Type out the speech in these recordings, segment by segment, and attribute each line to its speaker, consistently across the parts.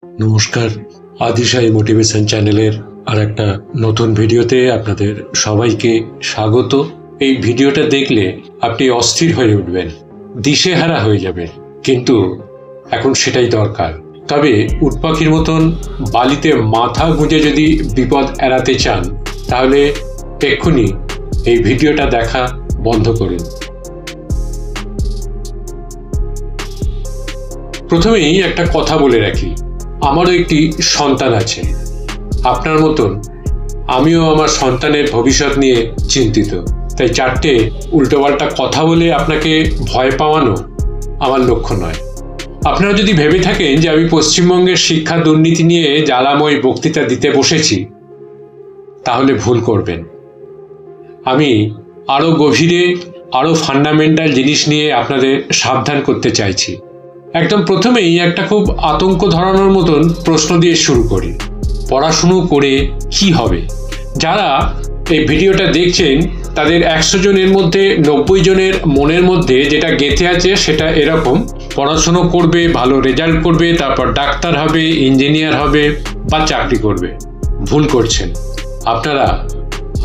Speaker 1: নমস্কার, আদিশাই মোটিভেশন চ্যানেলের আর একটা নতুন ভিডিওতে আপনাদের সবাইকে স্বাগত। এই ভিডিওটা দেখলে আপনি অস্থির হয়ে উঠবেন, দিশেহারা হয়ে যাবেন, কিন্তু এখন সেটাই দরকার। তবে উটপাখির মতন বালিতে মাথা গুঁজে যদি বিপদ এড়াতে চান, তাহলে এক্ষুনি এই ভিডিওটা দেখা বন্ধ করুন। প্রথমেই একটা কথা বলে রাখি, আমারও একটি সন্তান আছে। আপনার মতন আমিও আমার সন্তানের ভবিষ্যৎ নিয়ে চিন্তিত। তাই চারটে উল্টোপাল্টা কথা বলে আপনাকে ভয় পাওয়ানো আমার লক্ষ্য নয়। আপনারা যদি ভেবে থাকেন যে আমি পশ্চিমবঙ্গের শিক্ষা দুর্নীতি নিয়ে জ্বালাময় বক্তৃতা দিতে বসেছি, তাহলে ভুল করবেন। আমি আরও গভীরে, আরও ফান্ডামেন্টাল জিনিস নিয়ে আপনাদের সাবধান করতে চাইছি। একদম প্রথমেই একটা খুব আতঙ্ক ধরানোর মতন প্রশ্ন দিয়ে শুরু করি। পড়াশুনো করে কি হবে? যারা এই ভিডিওটা দেখছেন তাদের 100 জনের মধ্যে 90 জনের মনের মধ্যে যেটা গেঁথে আছে সেটা এরকম: পড়াশুনো করবে, ভালো রেজাল্ট করবে, তারপর ডাক্তার হবে, ইঞ্জিনিয়ার হবে বা চাকরি করবে। ভুল করছেন। আপনারা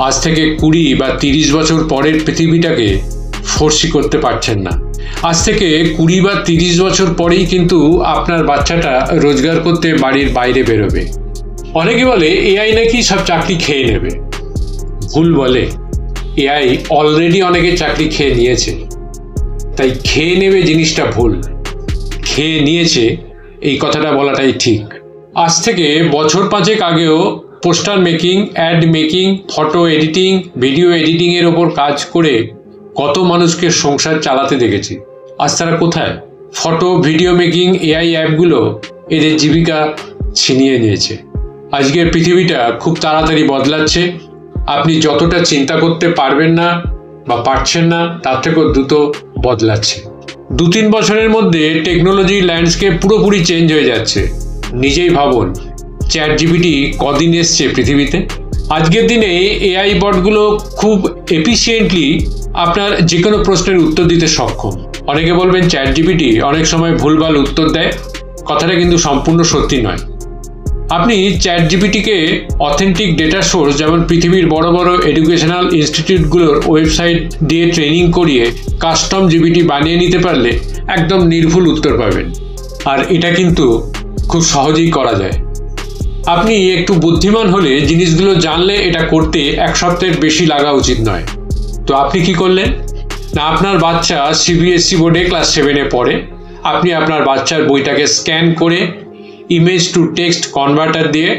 Speaker 1: আজ থেকে 20 বা 30 বছর পরের পৃথিবীটাকে ফোর্সি করতে পারছেন না। আজ থেকে 20 বা 30 বছর পরেই কিন্তু আপনার বাচ্চাটা রোজগার করতে বাড়ির বাইরে বেরোবে। অনেকে বলে এআই নাকি সব চাকরি খেয়ে নেবে। ভুল বলে। এআই অলরেডি অনেকে চাকরি খেয়ে নিয়েছে। তাই খেয়ে নেবে জিনিসটা ভুল। খেয়ে নিয়েছে এই কথাটা বলাটাই ঠিক। আজ থেকে বছর 5 আগেও poster making, ad making, photo editing, video এডিটিংয়ের ওপর কাজ করে কত মানুষকে সংসার চালাতে দেখেছি। আজ তারা কোথায়? ফটো ভিডিও মেকিং এআই অ্যাপগুলো এদের জীবিকা ছিনিয়ে নিয়েছে। আজকের পৃথিবীটা খুব তাড়াতাড়ি বদলাচ্ছে। আপনি যতটা চিন্তা করতে পারবেন না বা পারছেন না, তার থেকেও দ্রুত বদলাচ্ছে। 2-3 বছরের মধ্যে টেকনোলজি ল্যান্ডস্কেপ পুরোপুরি চেঞ্জ হয়ে যাচ্ছে। নিজেই ভাবুন, চ্যাট জিপিটি কদিন এসছে পৃথিবীতে। আজকের দিনে এআই বটগুলো খুব এফিসিয়েন্টলি আপনার যে কোনো প্রশ্নের উত্তর দিতে সক্ষম। অনেকে বলবেন চ্যাট জিপিটি অনেক সময় ভুলভাল উত্তর দেয়। কথাটা কিন্তু সম্পূর্ণ সত্যি নয়। আপনি চ্যাট জিপিটিকে অথেন্টিক ডেটা সোর্স, যেমন পৃথিবীর বড় বড় এডুকেশনাল ইনস্টিটিউটগুলোর ওয়েবসাইট দিয়ে ট্রেনিং করিয়ে কাস্টম জিপিটি বানিয়ে নিতে পারলে একদম নির্ভুল উত্তর পাবেন। আর এটা কিন্তু খুব সহজেই করা যায়। আপনি একটু বুদ্ধিমান হলে, জিনিসগুলো জানলে এটা করতে 1 সপ্তাহের বেশি লাগা উচিত নয়। তো আপনি কি করলেন? না, আপনার বাচ্চা সিবিএসসি বোর্ডে ক্লাস 7-এ পড়ে। আপনি আপনার বাচ্চার বইটাকে স্ক্যান করে ইমেজ টু টেক্সট কনভার্টার দিয়ে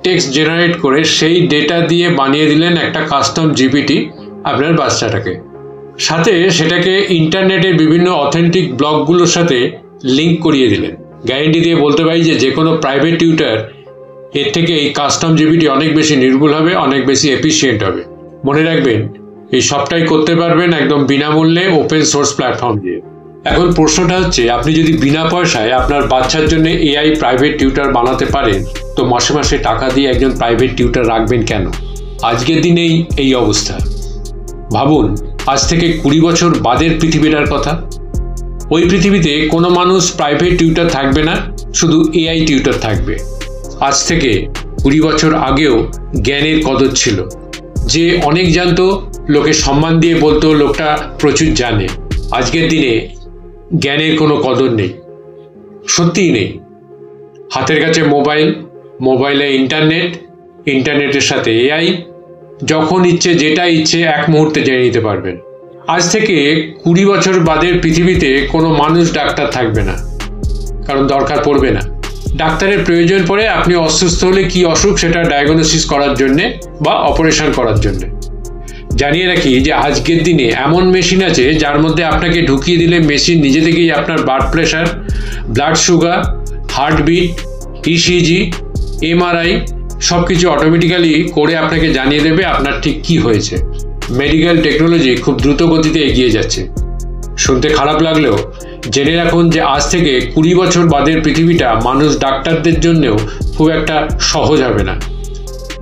Speaker 1: টেক্সট জেনারেট করে সেই ডেটা দিয়ে বানিয়ে দিলেন একটা কাস্টম জিপিটি আপনার বাচ্চাটাকে। সাথে সেটাকে ইন্টারনেটের বিভিন্ন অথেন্টিক ব্লগগুলোর সাথে লিঙ্ক করিয়ে দিলেন। গ্যারেন্টি দিয়ে বলতে পারি যে কোনো প্রাইভেট টিউটার এর থেকে এই কাস্টম জিপিটি অনেক বেশি নির্ভুল হবে, অনেক বেশি এফিসিয়েন্ট হবে। মনে রাখবেন, এই সবটাই করতে পারবেন একদম বিনামূল্যে ওপেন সোর্স প্ল্যাটফর্ম দিয়ে। এখন প্রশ্নটা হচ্ছে, আপনি যদি বিনা পয়সায় আপনার বাচ্চার জন্য এআই প্রাইভেট টিউটার বানাতে পারেন, তো মাসে মাসে টাকা দিয়ে একজন প্রাইভেট টিউটার রাখবেন কেন? আজকের দিনেই এই অবস্থা। ভাবুন, আজ থেকে 20 বছর বাদের পৃথিবীটার কথা। ওই পৃথিবীতে কোনো মানুষ প্রাইভেট টিউটার থাকবে না, শুধু এআই টিউটার থাকবে। আজ থেকে 20 বছর আগেও জ্ঞানের কদর ছিল। যে অনেক জানতো, লোকে সম্মান দিয়ে বলতো লোকটা প্রচুর জানে। আজকের দিনে জ্ঞানের কোনো কদর নেই, সত্যিই নেই। হাতের কাছে মোবাইল, মোবাইলে ইন্টারনেট, ইন্টারনেটের সাথে এআই, যখন ইচ্ছে যেটা ইচ্ছে 1 মুহূর্তে জেনে নিতে পারবেন। আজ থেকে 20 বছর বাদের পৃথিবীতে কোনো মানুষ ডাক্তার থাকবে না, কারণ দরকার পড়বে না। ডাক্তারের প্রয়োজন পড়ে আপনি অসুস্থ হলে কি অসুখ সেটা ডায়াগনোসিস করার জন্যে বা অপারেশন করার জন্যে। জানিয়ে রাখি যে আজকের দিনে এমন মেশিন আছে যার মধ্যে আপনাকে ঢুকিয়ে দিলে মেশিন নিজে থেকেই আপনার blood pressure, blood sugar, heartbeat, ECG, MRI সব কিছু অটোমেটিক্যালি করে আপনাকে জানিয়ে দেবে আপনার ঠিক কি হয়েছে। মেডিকেল টেকনোলজি খুব দ্রুত গতিতে এগিয়ে যাচ্ছে। শুনতে খারাপ লাগলেও জেনে রাখুন যে আজ থেকে 20 বছর বাদের পৃথিবীটা মানুষ ডাক্তারদের জন্যও খুব একটা সহজ হবে না।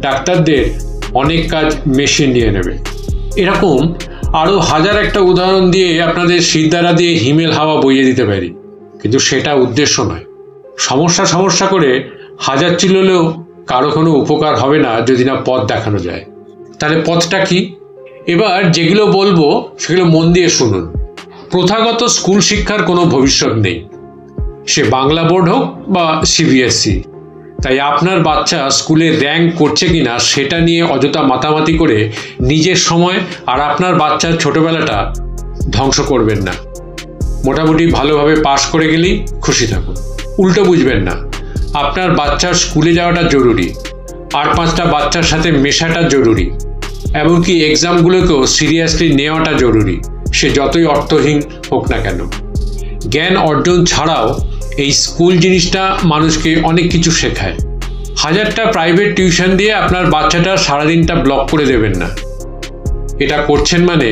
Speaker 1: ডাক্তারদের অনেক কাজ মেশিন নিয়ে নেবে। এরকম আরও 1001টা উদাহরণ দিয়ে আপনাদের শিরদাঁড়া দিয়ে হিমেল হাওয়া বইয়ে দিতে পারি, কিন্তু সেটা উদ্দেশ্য নয়। সমস্যা করে হাজার চিল্লালেও কারো কোনো উপকার হবে না যদি না পথ দেখানো যায়। তাহলে পথটা কি? এবার যেগুলো বলবো সেগুলো মন দিয়ে শুনুন। প্রথাগত স্কুল শিক্ষার কোনো ভবিষ্যৎ নেই, সে বাংলা বোর্ড হোক বা সিবিএসই। তাই আপনার বাচ্চা স্কুলে র্যাঙ্ক করছে কিনা সেটা নিয়ে অযথা মাতামাতি করে নিজের সময় আর আপনার বাচ্চার ছোটবেলাটা ধ্বংস করবেন না। মোটামুটি ভালোভাবে পাশ করে গেলেই খুশি থাকুন। উল্টো বুঝবেন না, আপনার বাচ্চার স্কুলে যাওয়াটা জরুরি, আর 5টা বাচ্চার সাথে মেশাটা জরুরি, এমনকি এক্সামগুলোকেও সিরিয়াসলি নেওয়াটা জরুরি, সে যতই অর্থহীন হোক না কেন। জ্ঞান অর্জন ছাড়াও এই স্কুল জিনিসটা মানুষকে অনেক কিছু শেখায়। 1000টা প্রাইভেট টিউশন দিয়ে আপনার বাচ্চাটার সারাদিনটা ব্লক করে দেবেন না। এটা করছেন মানে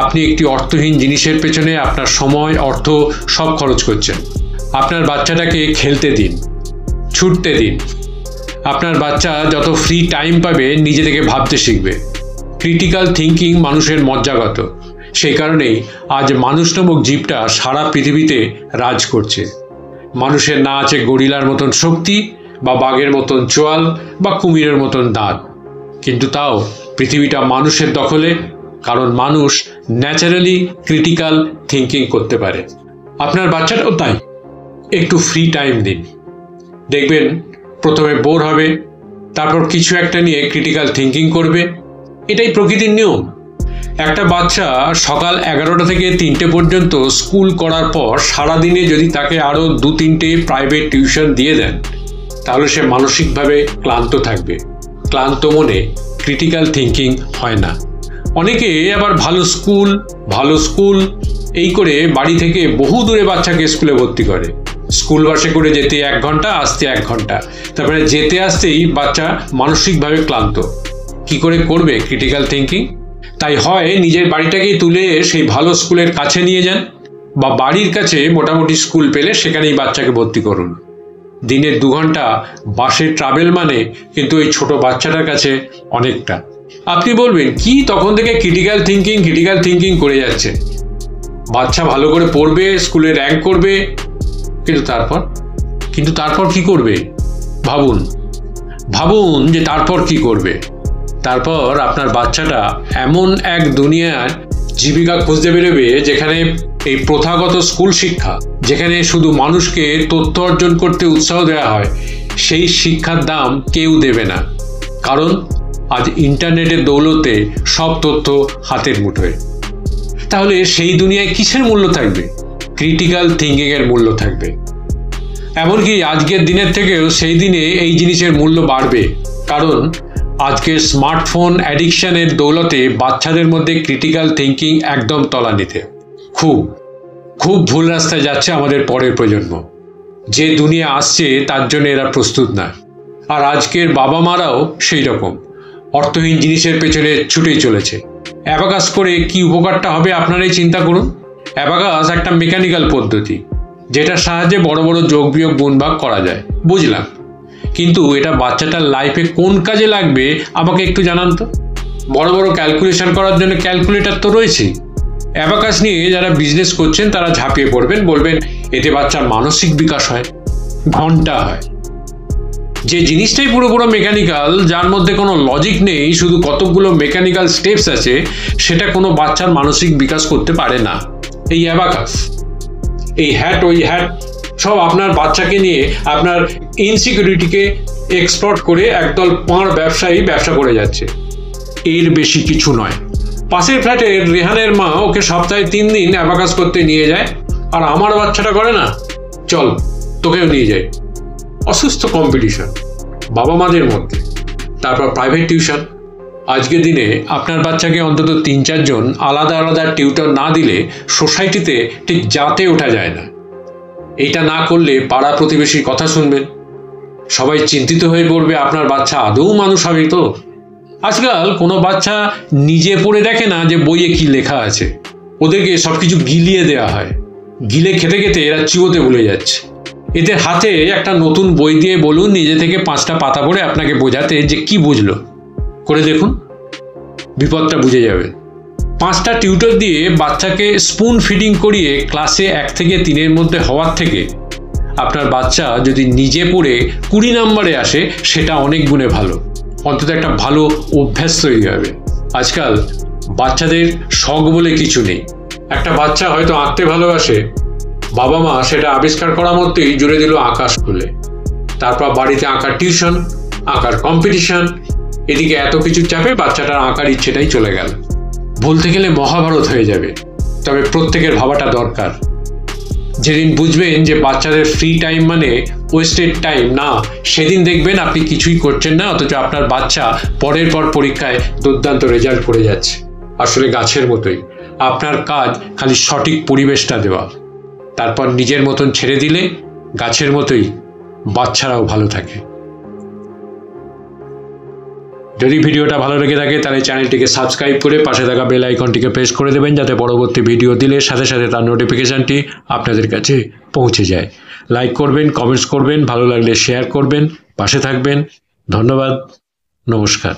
Speaker 1: আপনি একটি অর্থহীন জিনিসের পেছনে আপনার সময়, অর্থ সব খরচ করছেন। আপনার বাচ্চাটাকে খেলতে দিন, ছুটতে দিন। আপনার বাচ্চা যত ফ্রি টাইম পাবে নিজে থেকে ভাবতে শিখবে। ক্রিটিক্যাল থিঙ্কিং মানুষের মজ্জাগত, সেই কারণেই আজ মানুষ নামক জীবটা সারা পৃথিবীতে রাজ করছে। মানুষের না আছে গরিলার মতন শক্তি বা বাঘের মতন চোয়াল বা কুমিরের মতন দাঁত, কিন্তু তাও পৃথিবীটা মানুষের দখলে, কারণ মানুষ ন্যাচারালি ক্রিটিক্যাল থিঙ্কিং করতে পারে। আপনার বাচ্চাটাও তাই। একটু ফ্রি টাইম দিন, দেখবেন প্রথমে বোর হবে, তারপর কিছু একটা নিয়ে ক্রিটিক্যাল থিঙ্কিং করবে। এটাই প্রকৃতির নিয়ম। একটা বাচ্চা সকাল 11টা থেকে 3টে পর্যন্ত স্কুল করার পর সারাদিনে যদি তাকে আরও 2-3টে প্রাইভেট টিউশন দিয়ে দেন, তাহলে সে মানসিকভাবে ক্লান্ত থাকবে। ক্লান্ত মনে ক্রিটিক্যাল থিঙ্কিং হয় না। অনেকে আবার ভালো স্কুল এই করে বাড়ি থেকে বহু দূরে বাচ্চাকে স্কুলে ভর্তি করে। স্কুল বাসে করে যেতে 1 ঘন্টা, আসতে 1 ঘন্টা, তারপরে যেতে আসতেই বাচ্চা মানসিকভাবে ক্লান্ত। কি করে করবে ক্রিটিক্যাল থিঙ্কিং? তাই হয় নিজের বাড়িটাকেই তুলে সেই ভালো স্কুলের কাছে নিয়ে যান, বা বাড়ির কাছে মোটামুটি স্কুল পেলে সেখানেই বাচ্চাকে ভর্তি করুন। দিনের 2 ঘন্টা বাসে ট্রাভেল মানে কিন্তু এই ছোট বাচ্চাটার কাছে অনেকটা। আপনি বলবেন কি তখন থেকে ক্রিটিক্যাল থিঙ্কিং করে যাচ্ছে, বাচ্চা ভালো করে পড়বে, স্কুলে র্যাঙ্ক করবে, কিন্তু তারপর কি করবে? ভাবুন যে তারপর কি করবে। তারপর আপনার বাচ্চাটা এমন এক দুনিয়ার জীবিকা খুঁজতে বেরোবে যেখানে এই প্রথাগত স্কুল শিক্ষা, যেখানে শুধু মানুষকে তথ্য অর্জন করতে উৎসাহ দেওয়া হয়, সেই শিক্ষার দাম কেউ দেবে না। কারণ আজ ইন্টারনেটের দৌলতে সব তথ্য হাতের মুঠোয়। তাহলে সেই দুনিয়ায় কিসের মূল্য থাকবে? ক্রিটিক্যাল থিঙ্কিংয়ের মূল্য থাকবে। এমনকি আজকের দিনের থেকেও সেই দিনে এই জিনিসের মূল্য বাড়বে, কারণ আজকের স্মার্টফোন অ্যাডিকশনের দৌলতে বাচ্চাদের মধ্যে ক্রিটিক্যাল থিঙ্কিং একদম তলানিতে। খুব ভুল রাস্তায় যাচ্ছে আমাদের পরের প্রজন্ম। যে দুনিয়া আসছে তার জন্য এরা প্রস্তুত না। আর আজকের বাবা মারাও সেই রকম অর্থহীন জিনিসের পেছনে ছুটেই চলেছে। অ্যাবাকাস করে কি উপকারটা হবে আপনারাই চিন্তা করুন। অ্যাবাকাস একটা মেকানিক্যাল পদ্ধতি, যেটার সাহায্যে বড় বড় যোগ বিয়োগ গুণ ভাগ করা যায়, বুঝলাম, কিন্তু এটা বাচ্চাটার লাইফে কোন কাজে লাগবে আমাকে একটু জানান তো। বড় বড় ক্যালকুলেশন করার জন্য ক্যালকুলেটর তো রয়েছেই। অ্যাবাকাস নিয়ে যারা বিজনেস করছেন তারা ঝাঁপিয়ে পড়বেন, বলবেন এতে বাচ্চার মানসিক বিকাশ হয়, ঘন্টা হয়। যে জিনিসটাই পুরোপুরো মেকানিক্যাল, যার মধ্যে কোনো লজিক নেই, শুধু কতকগুলো মেকানিক্যাল স্টেপস আছে, সেটা কোনো বাচ্চার মানসিক বিকাশ করতে পারে না। এই অ্যাবাকাস, এই হ্যাট ওই হ্যাট সব আপনার বাচ্চাকে নিয়ে আপনার ইনসিকিউরিটিকে এক্সপ্লয়েট করে একদল পাঁড় ব্যবসায়ী ব্যবসা করে যাচ্ছে। এর বেশি কিছু নয়। পাশের ফ্ল্যাটের রেহানের মা ওকে সপ্তাহে 3 দিন অ্যাবাকাস করতে নিয়ে যায়, আর আমার বাচ্চাটা করে না, চল তোকেও নিয়ে যাই। অসুস্থ কম্পিটিশন বাবা মাদের মধ্যে। তারপর প্রাইভেট টিউশন। আজকের দিনে আপনার বাচ্চাকে অন্তত 3-4 জন আলাদা আলাদা টিউটর না দিলে সোসাইটিতে ঠিক জাতে ওঠা যায় না। এইটা না করলে পাড়া প্রতিবেশীর কথা শুনবেন, সবাই চিন্তিত হয়ে পড়বে আপনার বাচ্চা আদৌ মানুষ হবে তো। আজকাল কোনো বাচ্চা নিজে পড়ে দেখে না যে বইয়ে কি লেখা আছে, ওদেরকে সবকিছু গিলিয়ে দেওয়া হয়। গিলে খেতে খেতে এরা চিবোতে ভুলে যাচ্ছে। এদের হাতে একটা নতুন বই দিয়ে বলুন নিজে থেকে 5টা পাতা পড়ে আপনাকে বোঝাতে যে কি বুঝলো, করে দেখুন, বিপদটা বুঝে যাবে। 5টা টিউটর দিয়ে বাচ্চাকে স্পুন ফিডিং করিয়ে ক্লাসে 1 থেকে 3-এর মধ্যে হওয়ার থেকে আপনার বাচ্চা যদি নিজে পড়ে 20 নম্বরে আসে সেটা অনেক গুণে ভালো। অন্তত একটা ভালো অভ্যাস তৈরি হবে। আজকাল বাচ্চাদের শখ বলে কিছু নেই। একটা বাচ্চা হয়তো আঁকতে ভালোবাসে, বাবা মা সেটা আবিষ্কার করা মধ্যেই জুড়ে দিল আঁকা স্কুলে। তারপর বাড়িতে আঁকার টিউশন, আঁকার কম্পিটিশন, এদিকে এত কিছু চাপে বাচ্চাটার আঁকার ইচ্ছেটাই চলে গেল। বলতে গেলে মহাভারত হয়ে যাবে। তবে প্রত্যেকের ভাবাটা দরকার। যেদিন বুঝবেন যে বাচ্চাদের ফ্রি টাইম মানে ওয়েস্টেড টাইম না, সেদিন দেখবেন আপনি কিছুই করছেন না, অথচ আপনার বাচ্চা পরের পর পরীক্ষায় দুর্দান্ত রেজাল্ট করে যাচ্ছে। আসলে গাছের মতোই আপনার কাজ খালি সঠিক পরিবেশটা দেওয়া, তারপর নিজের মতন ছেড়ে দিলে গাছের মতোই বাচ্চারাও ভালো থাকে। যদি ভিডিওটা ভালো লেগে থাকে তাহলে চ্যানেলটিকে সাবস্ক্রাইব করে পাশে থাকা বেল আইকনটিকে প্রেস করে দেবেন, যাতে পরবর্তী ভিডিও দিলে সাথে সাথে তার নোটিফিকেশানটি আপনাদের কাছে পৌঁছে যায়। লাইক করবেন, কমেন্টস করবেন, ভালো লাগলে শেয়ার করবেন, পাশে থাকবেন। ধন্যবাদ, নমস্কার।